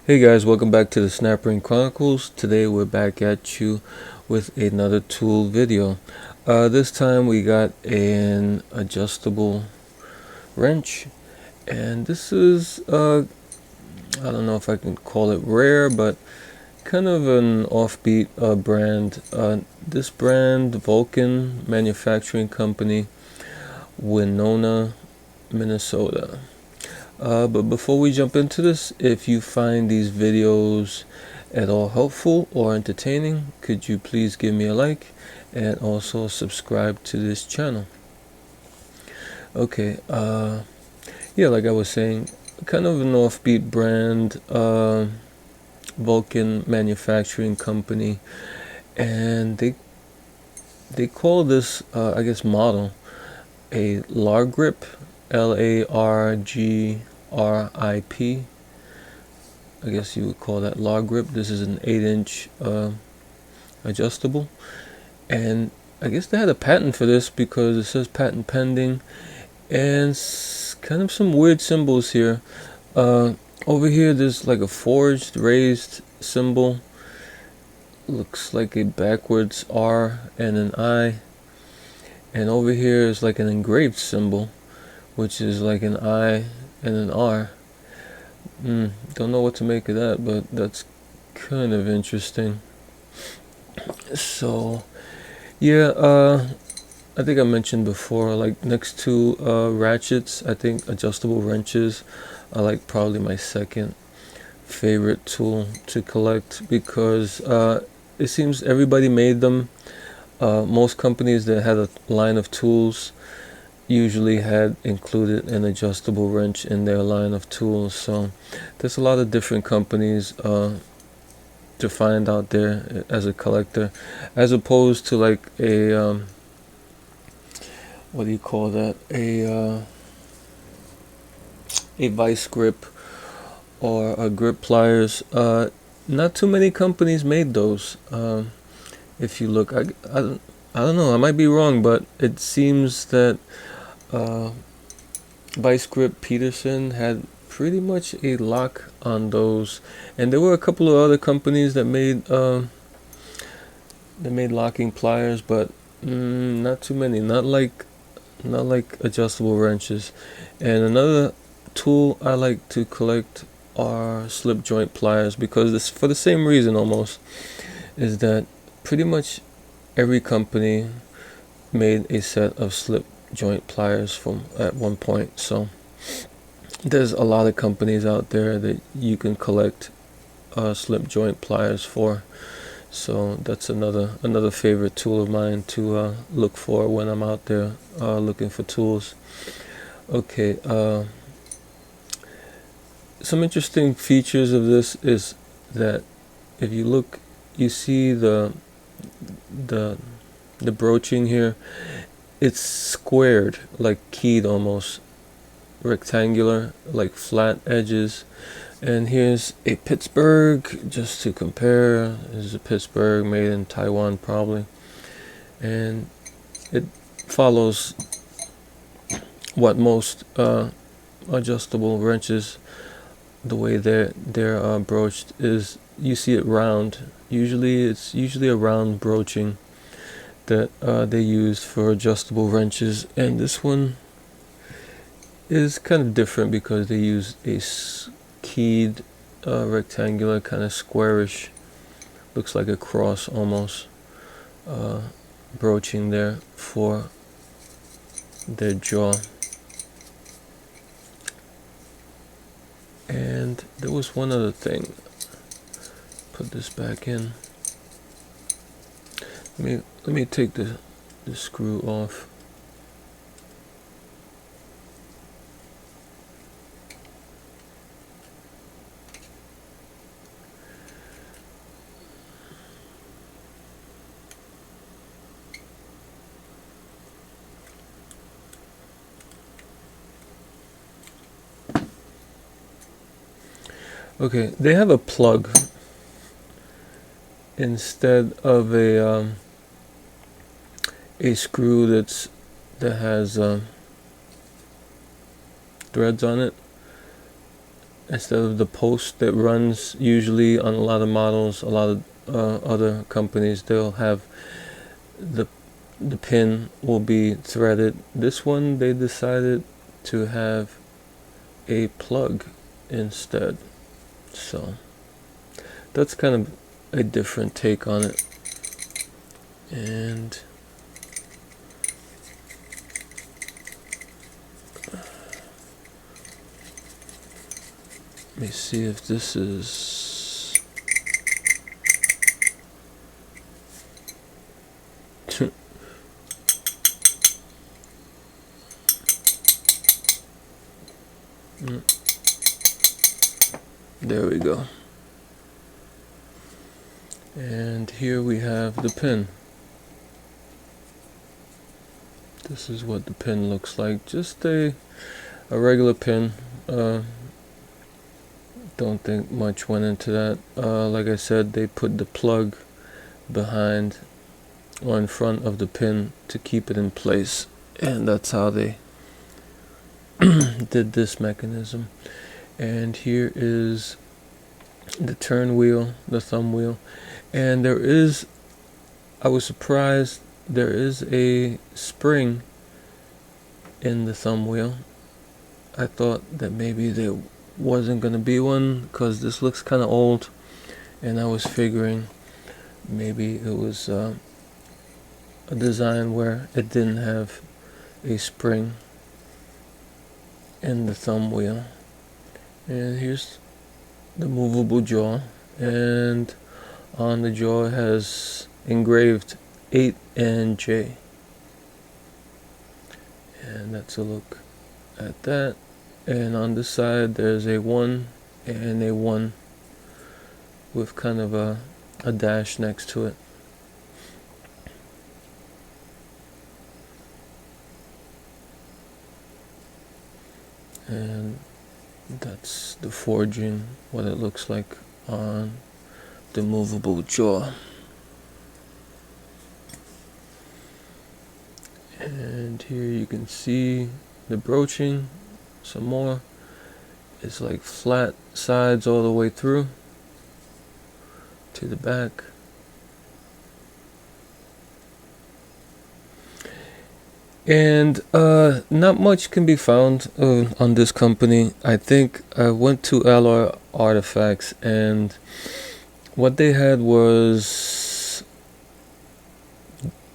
Hey guys, welcome back to the Snap Ring Chronicles. Today we're back at you with another tool video. This time we got an adjustable wrench, and this is I don't know if I can call it rare, but kind of an offbeat brand. This brand, Vulcan Manufacturing Company, Winona, Minnesota. But before we jump into this, if you find these videos at all helpful or entertaining, could you please give me a like and also subscribe to this channel. Okay, yeah, like I was saying, kind of an offbeat brand, Vulcan Manufacturing Company, and they call this, I guess, model a LARGRIP, LARGRIP. I guess you would call that LARGRIP. This is an 8-inch adjustable, and I guess they had a patent for this because it says patent pending, and kind of some weird symbols here. Over here there's like a forged raised symbol, looks like a backwards R and an I, and over here is like an engraved symbol, which is like an I and an R. Don't know what to make of that, but that's kind of interesting. So yeah, I think I mentioned before, like next to ratchets, I think adjustable wrenches are like probably my second favorite tool to collect, because it seems everybody made them. Most companies that had a line of tools usually had included an adjustable wrench in their line of tools. So there's a lot of different companies to find out there as a collector, as opposed to like a what do you call that, a vice grip or a grip pliers. Not too many companies made those. If you look, I don't know, I might be wrong, but it seems that Vice Grip Peterson had pretty much a lock on those, and there were a couple of other companies that made locking pliers, but not too many. Not like adjustable wrenches. And another tool I like to collect are slip joint pliers, because this, for the same reason almost, is that pretty much every company made a set of slip joint pliers from at one point. So there's a lot of companies out there that you can collect slip joint pliers for. So that's another favorite tool of mine to look for when I'm out there looking for tools. Okay, some interesting features of this is that if you look, you see the broaching here. It's squared, like keyed almost, rectangular, like flat edges. And here's a Pittsburgh, just to compare. This is a Pittsburgh, made in Taiwan probably, and it follows what most adjustable wrenches, the way they're broached, is you see it round. It's usually a round broaching that they use for adjustable wrenches, and this one is kind of different because they use a keyed rectangular, kind of squarish, looks like a cross almost, broaching there for their jaw. And there was one other thing. Put this back in. Let me take the screw off. Okay, they have a plug instead of a screw that has threads on it. instead of the post that runs usually on a lot of models, a lot of other companies, they'll have the pin will be threaded. This one they decided to have a plug instead, so that's kind of a different take on it. And let me see if this is there we go. And here we have the pin. This is what the pin looks like. Just a regular pin. Don't think much went into that. Like I said, they put the plug behind or in front of the pin to keep it in place, and that's how they did this mechanism. And here is the turn wheel, the thumb wheel, and there is, I was surprised, there is a spring in the thumb wheel. I thought that maybe there wasn't gonna be one because this looks kind of old, and I was figuring maybe it was a design where it didn't have a spring in the thumb wheel. And here's the movable jaw, and on the jaw it has engraved 8 and J, and that's a look at that. And on this side there's a 1 and a 1 with kind of a dash next to it. And that's the forging, what it looks like on the movable jaw. And here you can see the broaching some more. It's like flat sides all the way through to the back. And not much can be found on this company. I think I went to Alloy Artifacts, and what they had was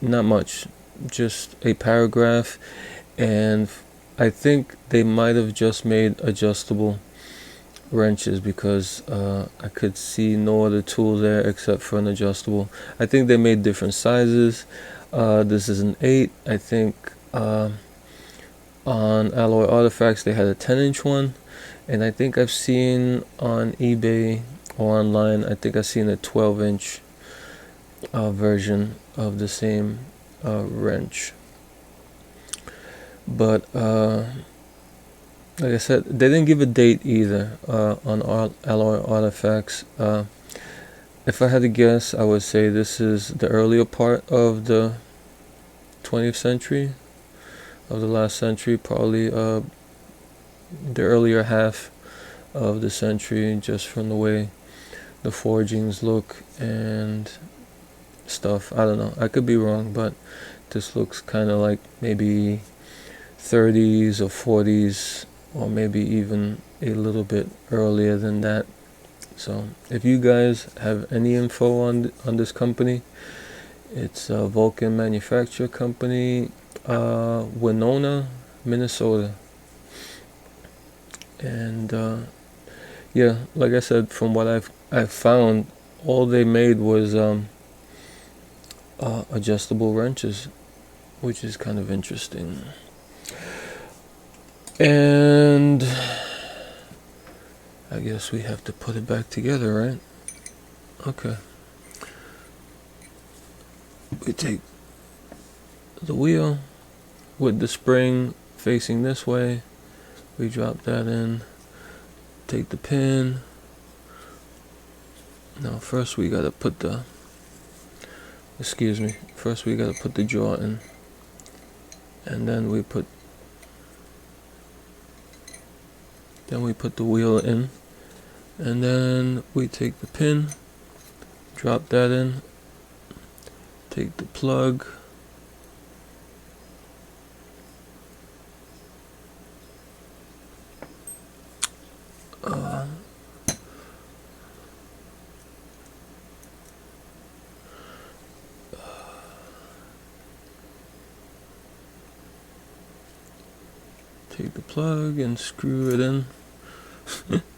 not much, just a paragraph, and I think they might have just made adjustable wrenches because I could see no other tool there except for an adjustable. I think they made different sizes. This is an 8. I think on Alloy Artifacts they had a 10-inch one, and I think I've seen on eBay or online, I think I've seen a 12-inch version of the same wrench. But like I said, they didn't give a date either on Alloy Artifacts. If I had to guess, I would say this is the earlier part of the 20th century, of the last century, probably the earlier half of the century, just from the way the forgings look and stuff. I don't know, I could be wrong, but this looks kind of like maybe 30s or 40s, or maybe even a little bit earlier than that. So if you guys have any info on this company, it's a Vulcan manufacturer company, Winona, Minnesota. And yeah, like I said, from what I've found, all they made was adjustable wrenches, which is kind of interesting. And I guess we have to put it back together, right? Okay. We take the wheel with the spring facing this way. We drop that in. Take the pin. Now first we gotta put the, first we gotta put the jaw in. And then we put the wheel in. And then we take the pin, drop that in, take the plug, take the plug and screw it in.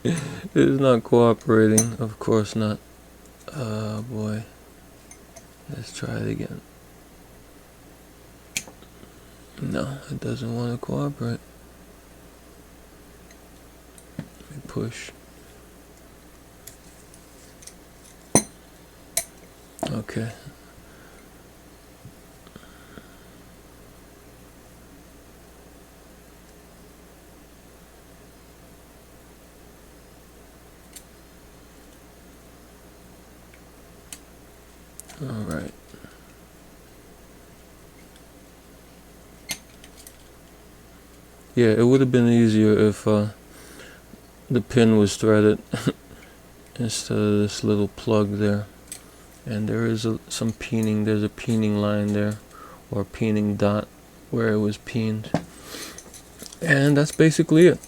It is not cooperating, of course not. Oh boy, let's try it again. No, it doesn't want to cooperate. Let me push. Okay. All right. Yeah, it would have been easier if the pin was threaded instead of this little plug there. And there is some peening. There's a peening line there, or a peening dot where it was peened. And that's basically it.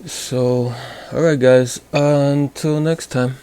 So, alright guys, until next time.